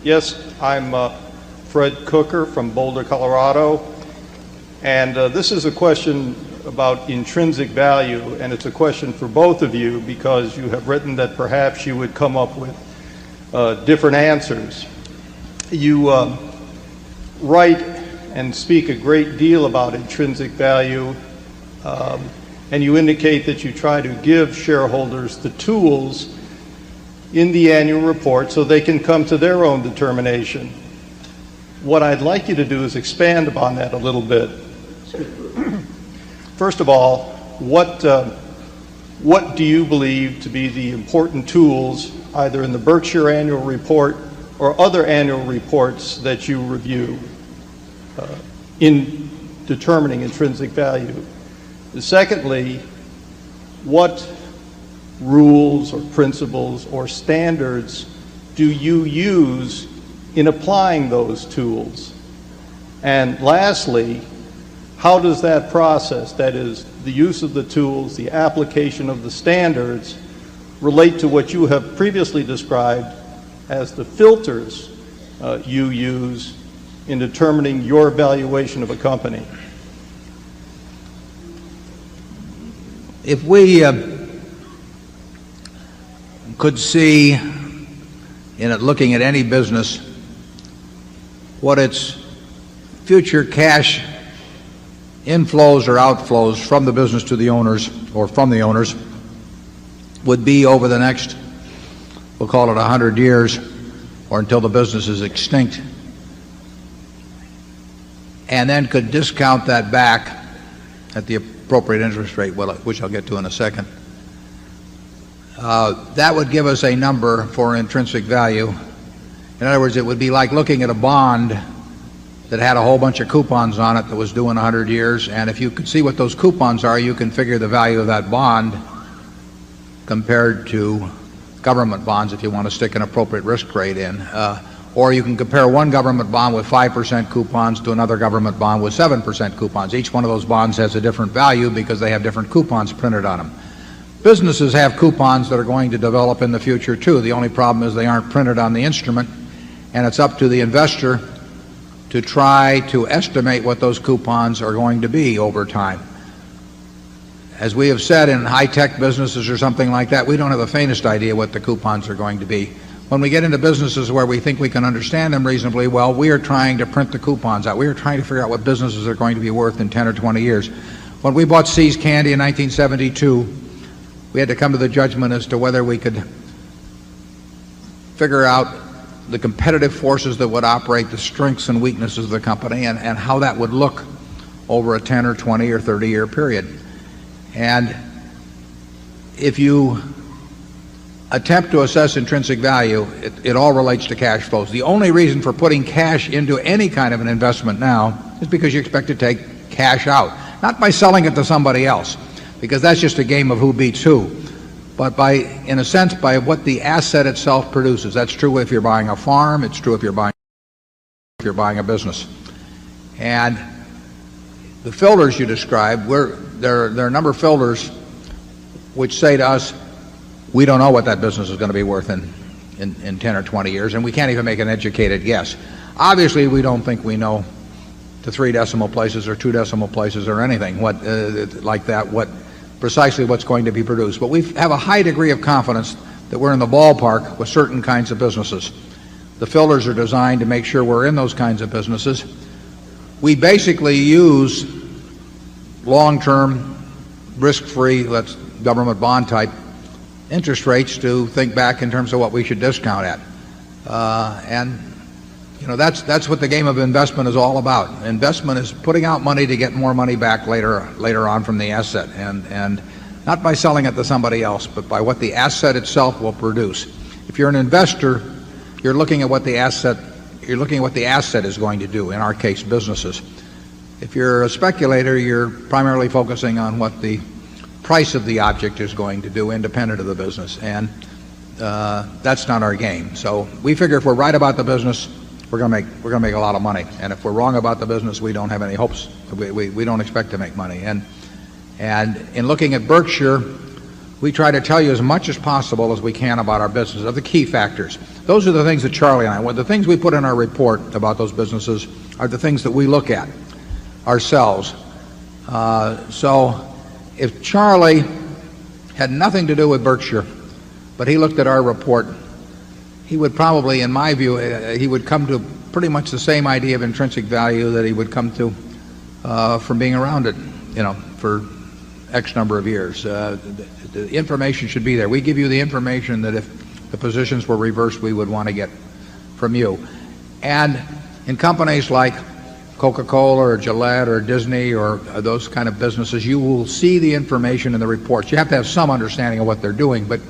Yes, I'm Fred Cooker from Boulder, Colorado, and this is a question about intrinsic value, and it's a question for both of you because you have written that perhaps you would come up with different answers. You write and speak a great deal about intrinsic value, and you indicate that you try to give shareholders the tools in the annual report so they can come to their own determination. What I'd like you to do is expand upon that a little bit. First of all, what do you believe to be the important tools, either in the Berkshire annual report or other annual reports that you review in determining intrinsic value? Secondly, what rules or principles or standards do you use in applying those tools? And lastly, how does that process, that is, the use of the tools, the application of the standards, relate to what you have previously described as the filters you use in determining your valuation of a company? If we could see in it, looking at any business, what its future cash inflows or outflows from the business to the owners or from the owners would be over the next, we'll call it 100 years, or until the business is extinct, and then could discount that back at the appropriate interest rate, which I'll get to in a second, that would give us a number for intrinsic value. In other words, it would be like looking at a bond that had a whole bunch of coupons on it that was due in 100 years, and if you could see what those coupons are, you can figure the value of that bond compared to government bonds if you want to stick an appropriate risk rate in. Or you can compare one government bond with 5% coupons to another government bond with 7% coupons. Each one of those bonds has a different value because they have different coupons printed on them. Businesses have coupons that are going to develop in the future too. The only problem is they aren't printed on the instrument, and it's up to the investor to try to estimate what those coupons are going to be over time. As we have said, in high-tech businesses or something like that, we don't have the faintest idea what the coupons are going to be. When we get into businesses where we think we can understand them reasonably well, we are trying to print the coupons out. We are trying to figure out what businesses are going to be worth in 10 or 20 years. When we bought See's Candy in 1972, we had to come to the judgment as to whether we could figure out the competitive forces that would operate, the strengths and weaknesses of the company, and how that would look over a 10 or 20 or 30-year period. And if you attempt to assess intrinsic value, it all relates to cash flows. The only reason for putting cash into any kind of an investment now is because you expect to take cash out, not by selling it to somebody else, because that's just a game of who beats who, but by, in a sense, by what the asset itself produces. That's true if you're buying a farm. It's true if you're buying a business. And the filters you described, there are a number of filters which say to us, we don't know what that business is going to be worth in 10 or 20 years, and we can't even make an educated guess. Obviously, we don't think we know to 3 decimal places or 2 decimal places or anything like that, precisely what's going to be produced. But we have a high degree of confidence that we're in the ballpark with certain kinds of businesses. The filters are designed to make sure we're in those kinds of businesses. We basically use long-term, risk-free, government bond type interest rates to think back in terms of what we should discount at. And you know, that's what the game of investment is all about. Investment is putting out money to get more money back later on from the asset, and not by selling it to somebody else, but by what the asset itself will produce. If you're an investor, you're looking at what the asset is going to do, in our case, businesses. If you're a speculator, you're primarily focusing on what the price of the object is going to do, independent of the business, and that's not our game. So we figure if we're right about the business, we're going to make a lot of money, and if we're wrong about the business, we don't have any hopes. We don't expect to make money. And in looking at Berkshire, we try to tell you as much as possible as we can about our business, of the key factors. those are the things that Charlie and the things we put in our report about those businesses are the things that we look at ourselves. So if Charlie had nothing to do with Berkshire, but he looked at our report, he would probably, in my view, he would come to pretty much the same idea of intrinsic value that he would come to from being around it, for X number of years. The information should be there. We give you the information that if the positions were reversed, we would want to get from you. And in companies like Coca-Cola or Gillette or Disney or those kind of businesses, you will see the information in the reports. You have to have some understanding of what they're doing, but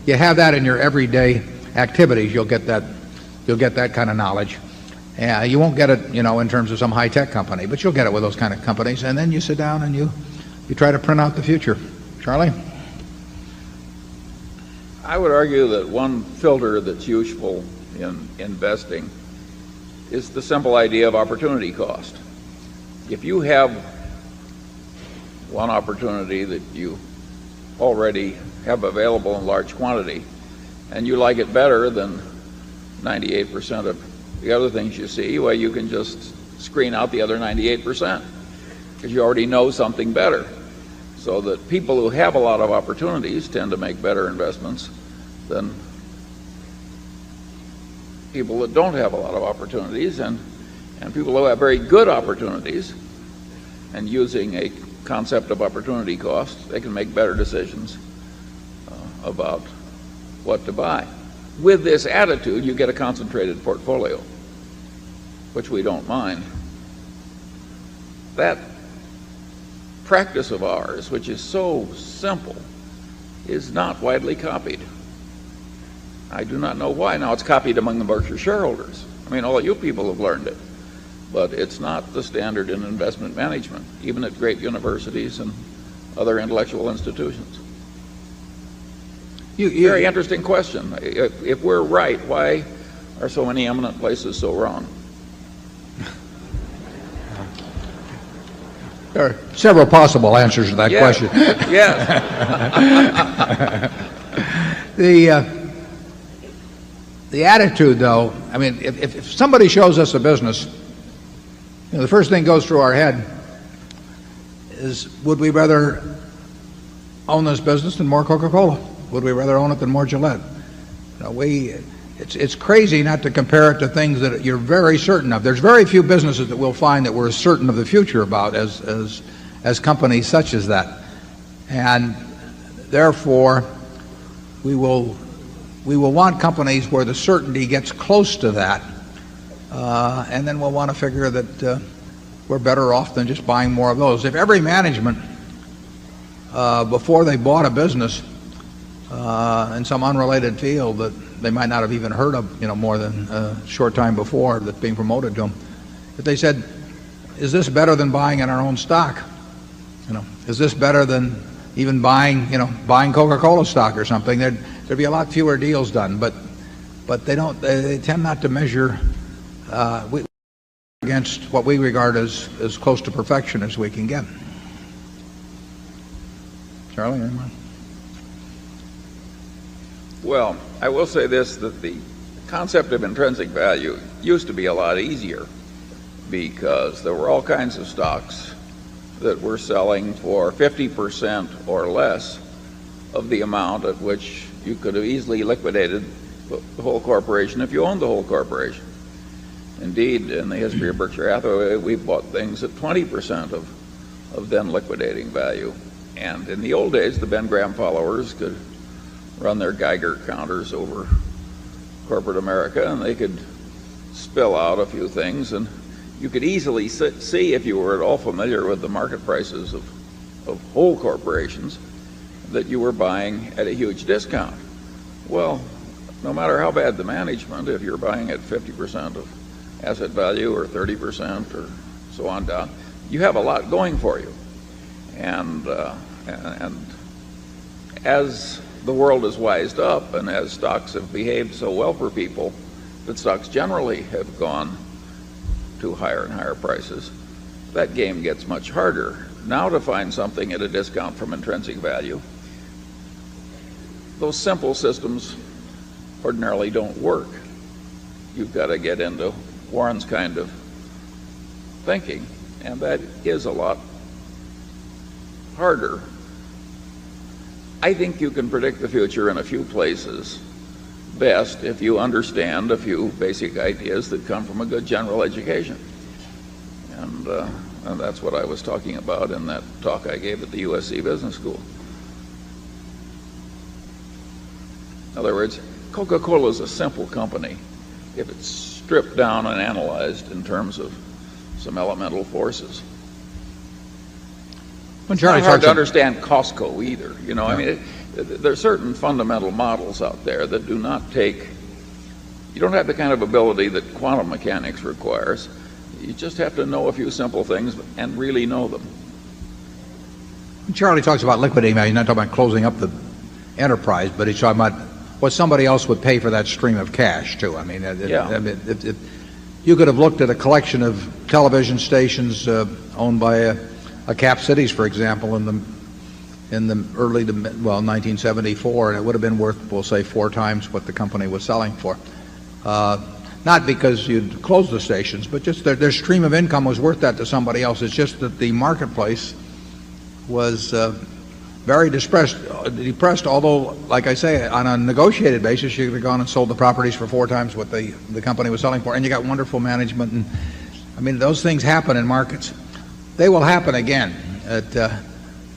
you have that in your everyday activities. You'll get that kind of knowledge. You won't get it, in terms of some high-tech company, but you'll get it with those kind of companies. And then you sit down and you try to print out the future. Charlie? I would argue that one filter that's useful in investing is the simple idea of opportunity cost. If you have one opportunity that you already have available in large quantity and you like it better than 98% of the other things you see, well, you can just screen out the other 98% because you already know something better. So that people who have a lot of opportunities tend to make better investments than people that don't have a lot of opportunities, and people who have very good opportunities, and using a concept of opportunity cost, they can make better decisions about what to buy. With this attitude, you get a concentrated portfolio, which we don't mind. That practice of ours, which is so simple, is not widely copied. I do not know why. Now, it's copied among the Berkshire shareholders. I mean, all you people have learned it. But it's not the standard in investment management, even at great universities and other intellectual institutions. Very interesting question. If we're right, why are so many eminent places so wrong? There are several possible answers to that question. Yes. The attitude, though, I mean, if somebody shows us a business, the first thing goes through our head is, would we rather own this business than more Coca-Cola? Would we rather own it than more Gillette? It's crazy not to compare it to things that you're very certain of. There's very few businesses that we'll find that we're certain of the future about as companies such as that. And therefore, we will want companies where the certainty gets close to that, and then we'll want to figure that we're better off than just buying more of those. If every management, before they bought a business in some unrelated field that they might not have even heard of, more than a short time before that's being promoted to them, if they said, is this better than buying in our own stock? Is this better than even buying Coca-Cola stock or something? There'd be a lot fewer deals done, but they tend not to measure against what we regard as close to perfection as we can get. Charlie, anyone? Well, I will say this, that the concept of intrinsic value used to be a lot easier because there were all kinds of stocks that were selling for 50% or less of the amount at which you could have easily liquidated the whole corporation if you owned the whole corporation. Indeed, in the history of Berkshire Hathaway, we bought things at 20% of then liquidating value. And in the old days, the Ben Graham followers could run their Geiger counters over corporate America, and they could spill out a few things, and you could easily see, if you were at all familiar with the market prices of whole corporations, that you were buying at a huge discount. Well, no matter how bad the management, if you're buying at 50% of asset value or 30% or so on down, you have a lot going for you. And as the world has wised up and as stocks have behaved so well for people that stocks generally have gone to higher and higher prices, that game gets much harder. Now to find something at a discount from intrinsic value, those simple systems ordinarily don't work. you've got to get into Warren's kind of thinking, and that is a lot harder. I think you can predict the future in a few places best if you understand a few basic ideas that come from a good general education. And that's what I was talking about in that talk I gave at the USC Business School. In other words, Coca-Cola is a simple company if it's stripped down and analyzed in terms of some elemental forces. It's not hard to understand Costco either. You know, I mean, there are certain fundamental models out there that do not take, you don't have the kind of ability that quantum mechanics requires. You just have to know a few simple things and really know them. Charlie talks about liquidating value. He's not talking about closing up the enterprise, but he's talking about what somebody else would pay for that stream of cash, too. I mean, you could have looked at a collection of television stations owned by a Cap Cities, for example, in the early to 1974, and it would have been worth, we'll say, 4 times what the company was selling for. Not because you'd close the stations, but just their stream of income was worth that to somebody else. It's just that the marketplace was very depressed, although, like I say, on a negotiated basis, you could have gone and sold the properties for 4 times what the company was selling for, and you got wonderful management. And I mean, those things happen in markets. They will happen again.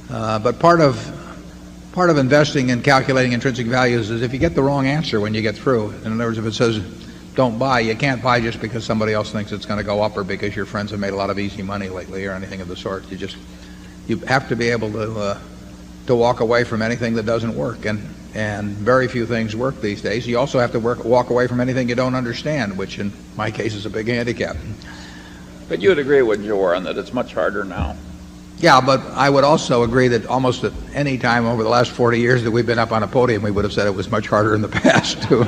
But part of investing and calculating intrinsic values is if you get the wrong answer when you get through. In other words, if it says don't buy, you can't buy just because somebody else thinks it's going to go up or because your friends have made a lot of easy money lately or anything of the sort. You have to be able to walk away from anything that doesn't work, and very few things work these days. You also have to walk away from anything you don't understand, which in my case is a big handicap. But you would agree with Warren that it's much harder now. Yeah, but I would also agree that almost at any time over the last 40 years that we've been up on a podium, we would have said it was much harder in the past, too.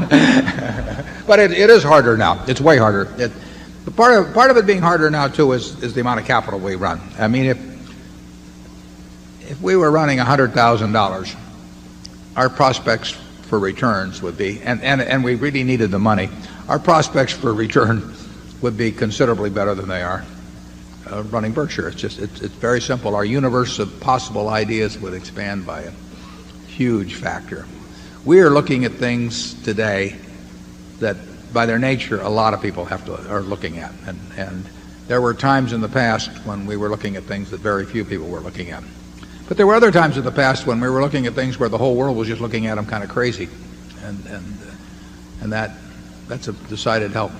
But it is harder now. It's way harder. But part of it being harder now, too, is the amount of capital we run. I mean, if we were running $100,000, our prospects for returns would be, and we really needed the money, our prospects for return would be considerably better than they are running Berkshire. It's very simple. Our universe of possible ideas would expand by a huge factor. We are looking at things today that, by their nature, a lot of people are looking at, and there were times in the past when we were looking at things that very few people were looking at. But there were other times in the past when we were looking at things where the whole world was just looking at them kind of crazy, and that's a decided help.